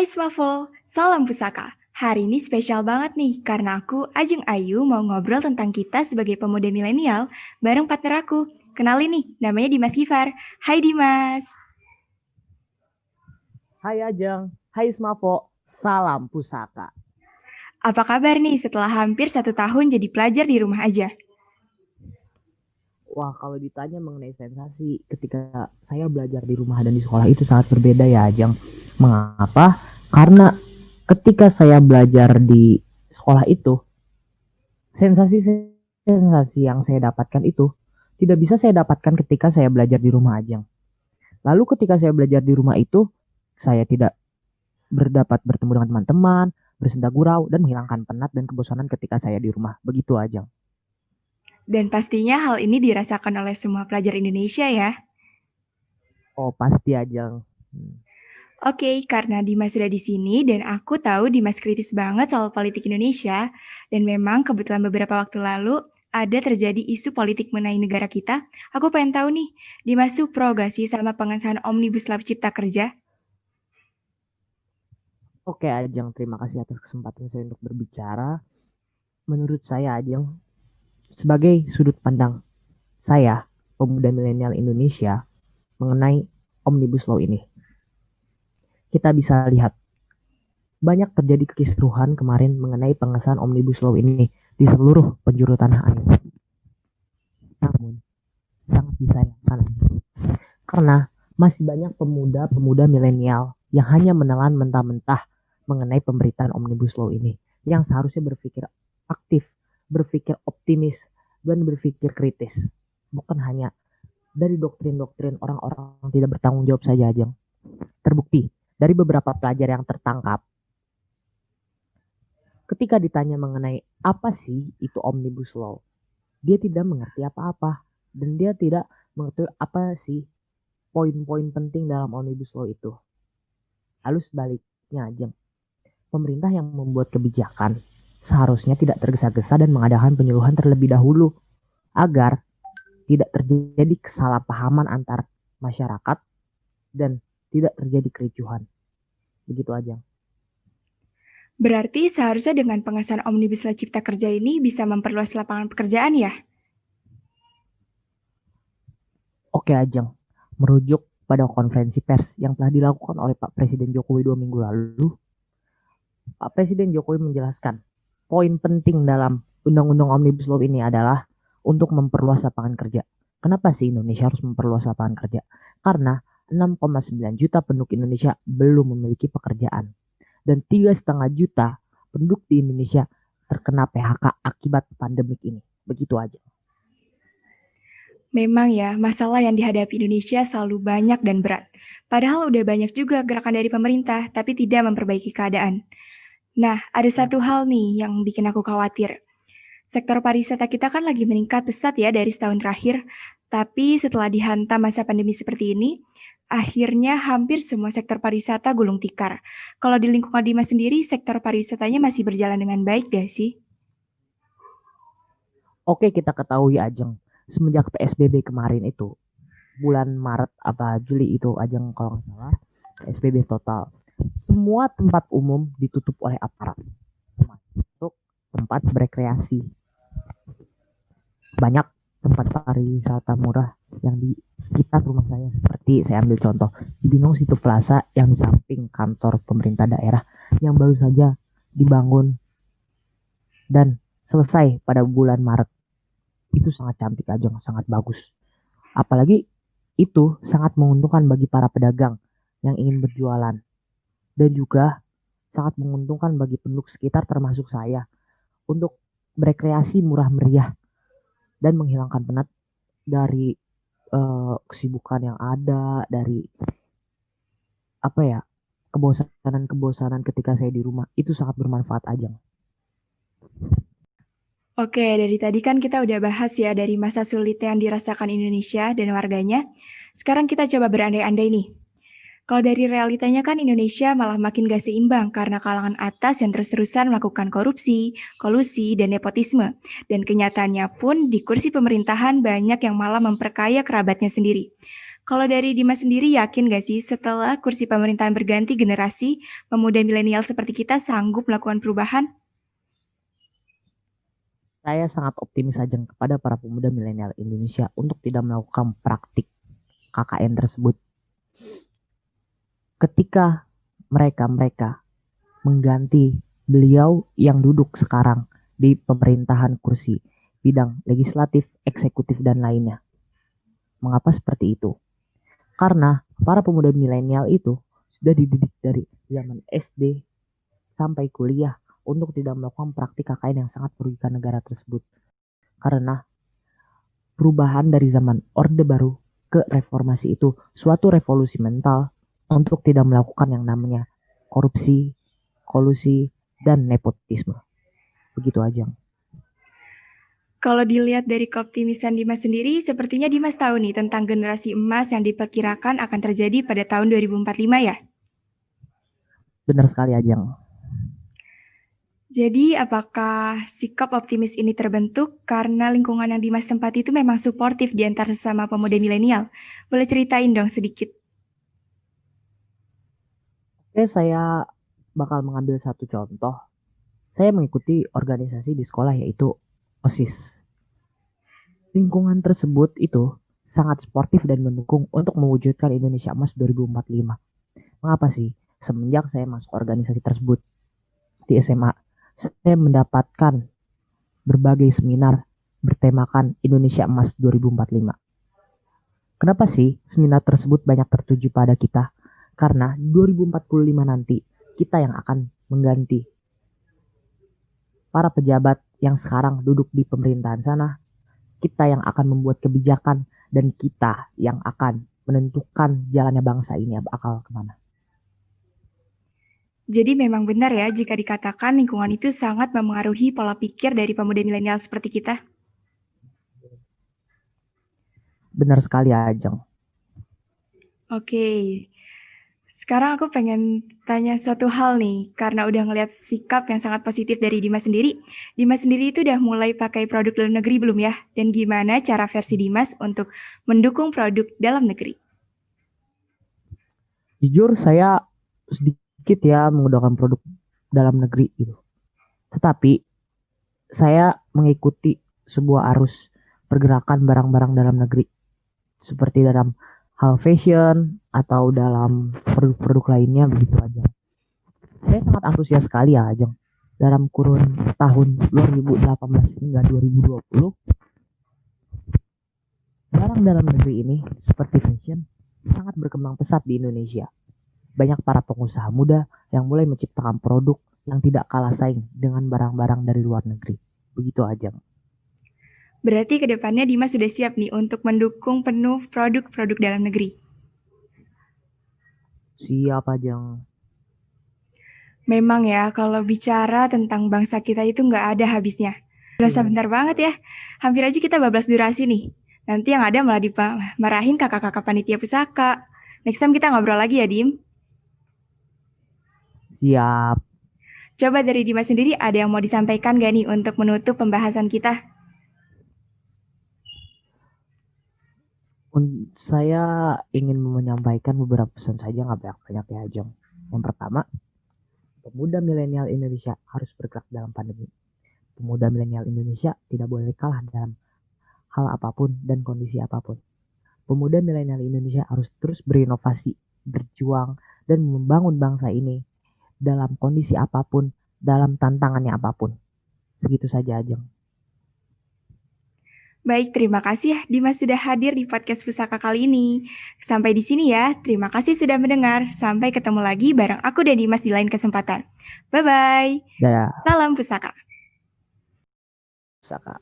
Hai Smafol, salam pusaka. Hari ini spesial banget nih, karena aku, Ajeng Ayu, mau ngobrol tentang kita sebagai pemuda milenial bareng partner aku. Kenalin nih, namanya Dimas Gifar. Hai Dimas. Hai Ajeng, hai Smavo, salam pusaka. Apa kabar nih setelah hampir 1 tahun jadi pelajar di rumah aja? Wah, kalau ditanya mengenai sensasi ketika saya belajar di rumah dan di sekolah itu sangat berbeda ya Ajeng. Mengapa? Karena ketika saya belajar di sekolah itu, sensasi-sensasi yang saya dapatkan itu tidak bisa saya dapatkan ketika saya belajar di rumah Ajeng. Lalu ketika saya belajar di rumah itu, saya tidak berdapat bertemu dengan teman-teman, bersenda gurau, dan menghilangkan penat dan kebosanan ketika saya di rumah. Begitu Ajeng. Dan pastinya hal ini dirasakan oleh semua pelajar Indonesia ya. Oh, pasti Ajeng. Hmm. Oke, karena Dimas sudah di sini dan aku tahu Dimas kritis banget soal politik Indonesia, dan memang kebetulan beberapa waktu lalu ada terjadi isu politik mengenai negara kita. Aku pengen tahu nih, Dimas tuh pro gak sih sama pengesahan Omnibus Law Cipta Kerja? Oke, Ajeng, terima kasih atas kesempatan saya untuk berbicara. Menurut saya, Ajeng, sebagai sudut pandang saya, pemuda milenial Indonesia, mengenai Omnibus Law ini, kita bisa lihat banyak terjadi kekisruhan kemarin mengenai pengesahan Omnibus Law ini di seluruh penjuru tanah air. Namun, sangat disayangkan karena masih banyak pemuda-pemuda milenial yang hanya menelan mentah-mentah mengenai pemberitaan Omnibus Law ini, yang seharusnya berpikir aktif, berpikir optimis, dan berpikir kritis. Bukan hanya dari doktrin-doktrin orang-orang yang tidak bertanggung jawab saja, Ajeng. Terbukti dari beberapa pelajar yang tertangkap, ketika ditanya mengenai apa sih itu Omnibus Law, dia tidak mengerti apa-apa, dan dia tidak mengerti apa sih poin-poin penting dalam Omnibus Law itu. Lalu sebaliknya, Ajeng, pemerintah yang membuat kebijakan seharusnya tidak tergesa-gesa dan mengadakan penyuluhan terlebih dahulu agar tidak terjadi kesalahpahaman antar masyarakat dan tidak terjadi kericuhan. Begitu aja. Berarti seharusnya dengan pengesahan Omnibus Law Cipta Kerja ini bisa memperluas lapangan pekerjaan ya? Oke Ajeng, merujuk pada konferensi pers yang telah dilakukan oleh Pak Presiden Jokowi 2 minggu lalu, Pak Presiden Jokowi menjelaskan poin penting dalam Undang-Undang Omnibus Law ini adalah untuk memperluas lapangan kerja. Kenapa sih Indonesia harus memperluas lapangan kerja? Karena 6,9 juta penduduk Indonesia belum memiliki pekerjaan. Dan 3,5 juta penduduk di Indonesia terkena PHK akibat pandemik ini. Begitu aja. Memang ya, masalah yang dihadapi Indonesia selalu banyak dan berat. Padahal udah banyak juga gerakan dari pemerintah, tapi tidak memperbaiki keadaan. Nah, ada satu hal nih yang bikin aku khawatir. Sektor pariwisata kita kan lagi meningkat pesat ya dari setahun terakhir, tapi setelah dihantam masa pandemi seperti ini, akhirnya hampir semua sektor pariwisata gulung tikar. Kalau di lingkungan Dimas sendiri, sektor pariwisatanya masih berjalan dengan baik gak sih? Oke, kita ketahui Ajeng, semenjak PSBB kemarin itu, bulan Maret apa Juli itu Ajeng kalau nggak salah, PSBB total. Semua tempat umum ditutup oleh aparat, termasuk tempat berekreasi. Banyak tempat pariwisata murah yang di sekitar rumah saya, seperti saya ambil contoh Cibinong Situ Plaza yang di samping kantor pemerintah daerah yang baru saja dibangun dan selesai pada bulan Maret. Itu sangat cantik aja, sangat bagus. Apalagi itu sangat menguntungkan bagi para pedagang yang ingin berjualan, dan juga sangat menguntungkan bagi penduduk sekitar termasuk saya untuk berekreasi murah meriah dan menghilangkan penat dari kesibukan yang ada, dari apa ya, kebosanan-kebosanan ketika saya di rumah. Itu sangat bermanfaat aja. Oke, dari tadi kan kita udah bahas ya dari masa sulit yang dirasakan Indonesia dan warganya. Sekarang kita coba berandai-andai nih. Kalau dari realitanya kan Indonesia malah makin gak seimbang karena kalangan atas yang terus-terusan melakukan korupsi, kolusi, dan nepotisme. Dan kenyataannya pun di kursi pemerintahan banyak yang malah memperkaya kerabatnya sendiri. Kalau dari Dimas sendiri yakin gak sih setelah kursi pemerintahan berganti generasi, pemuda milenial seperti kita sanggup melakukan perubahan? Saya sangat optimis saja kepada para pemuda milenial Indonesia untuk tidak melakukan praktik KKN tersebut. Ketika mereka mengganti beliau yang duduk sekarang di pemerintahan kursi bidang legislatif, eksekutif, dan lainnya. Mengapa seperti itu? Karena para pemuda milenial itu sudah dididik dari zaman SD sampai kuliah untuk tidak melakukan praktik KKN yang sangat merugikan negara tersebut. Karena perubahan dari zaman Orde Baru ke reformasi itu suatu revolusi mental untuk tidak melakukan yang namanya korupsi, kolusi, dan nepotisme. Begitu aja. Kalau dilihat dari keoptimisan Dimas sendiri, sepertinya Dimas tahu nih tentang generasi emas yang diperkirakan akan terjadi pada tahun 2045 ya? Benar sekali Ajeng. Jadi apakah sikap optimis ini terbentuk karena lingkungan yang Dimas tempati itu memang suportif di antara sesama pemuda milenial? Boleh ceritain dong sedikit? Oke, saya bakal mengambil satu contoh. Saya mengikuti organisasi di sekolah yaitu OSIS. Lingkungan tersebut itu sangat sportif dan mendukung untuk mewujudkan Indonesia Emas 2045. Mengapa sih? Semenjak saya masuk organisasi tersebut di SMA, saya mendapatkan berbagai seminar bertemakan Indonesia Emas 2045. Kenapa sih seminar tersebut banyak tertuju pada kita? Karena 2045 nanti kita yang akan mengganti para pejabat yang sekarang duduk di pemerintahan sana, kita yang akan membuat kebijakan, dan kita yang akan menentukan jalannya bangsa ini bakal kemana. Jadi memang benar ya jika dikatakan lingkungan itu sangat memengaruhi pola pikir dari pemuda milenial seperti kita. Benar sekali Ajeng. Oke, sekarang aku pengen tanya suatu hal nih, karena udah ngeliat sikap yang sangat positif dari Dimas sendiri. Dimas sendiri itu udah mulai pakai produk dalam negeri belum ya? Dan gimana cara versi Dimas untuk mendukung produk dalam negeri? Jujur saya sedikit ya menggunakan produk dalam negeri gitu. Tetapi saya mengikuti sebuah arus pergerakan barang-barang dalam negeri seperti dalam hal fashion atau dalam produk-produk lainnya begitu aja. Saya sangat antusias sekali ya Ajeng. Dalam kurun tahun 2018 hingga 2020, barang dalam negeri ini seperti fashion sangat berkembang pesat di Indonesia. Banyak para pengusaha muda yang mulai menciptakan produk yang tidak kalah saing dengan barang-barang dari luar negeri. Begitu aja. Berarti kedepannya Dimas sudah siap nih untuk mendukung penuh produk-produk dalam negeri. Siap aja. Memang ya, kalau bicara tentang bangsa kita itu nggak ada habisnya. Berasa bentar banget ya. Hampir aja kita bablas durasi nih. Nanti yang ada malah dimarahin kakak-kakak panitia pusaka. Next time kita ngobrol lagi ya, Dim. Siap. Coba dari Dimas sendiri ada yang mau disampaikan gak nih untuk menutup pembahasan kita? Saya ingin menyampaikan beberapa pesan saja, nggak banyak-banyak ya Ajeng. Yang pertama, pemuda milenial Indonesia harus bergerak dalam pandemi. Pemuda milenial Indonesia tidak boleh kalah dalam hal apapun dan kondisi apapun. Pemuda milenial Indonesia harus terus berinovasi, berjuang, dan membangun bangsa ini dalam kondisi apapun, dalam tantangannya apapun. Segitu saja Ajeng. Baik, terima kasih ya Dimas sudah hadir di podcast Pusaka kali ini. Sampai di sini ya, terima kasih sudah mendengar. Sampai ketemu lagi bareng aku dan Dimas di lain kesempatan. Bye-bye. Dadah. Salam Pusaka. Pusaka.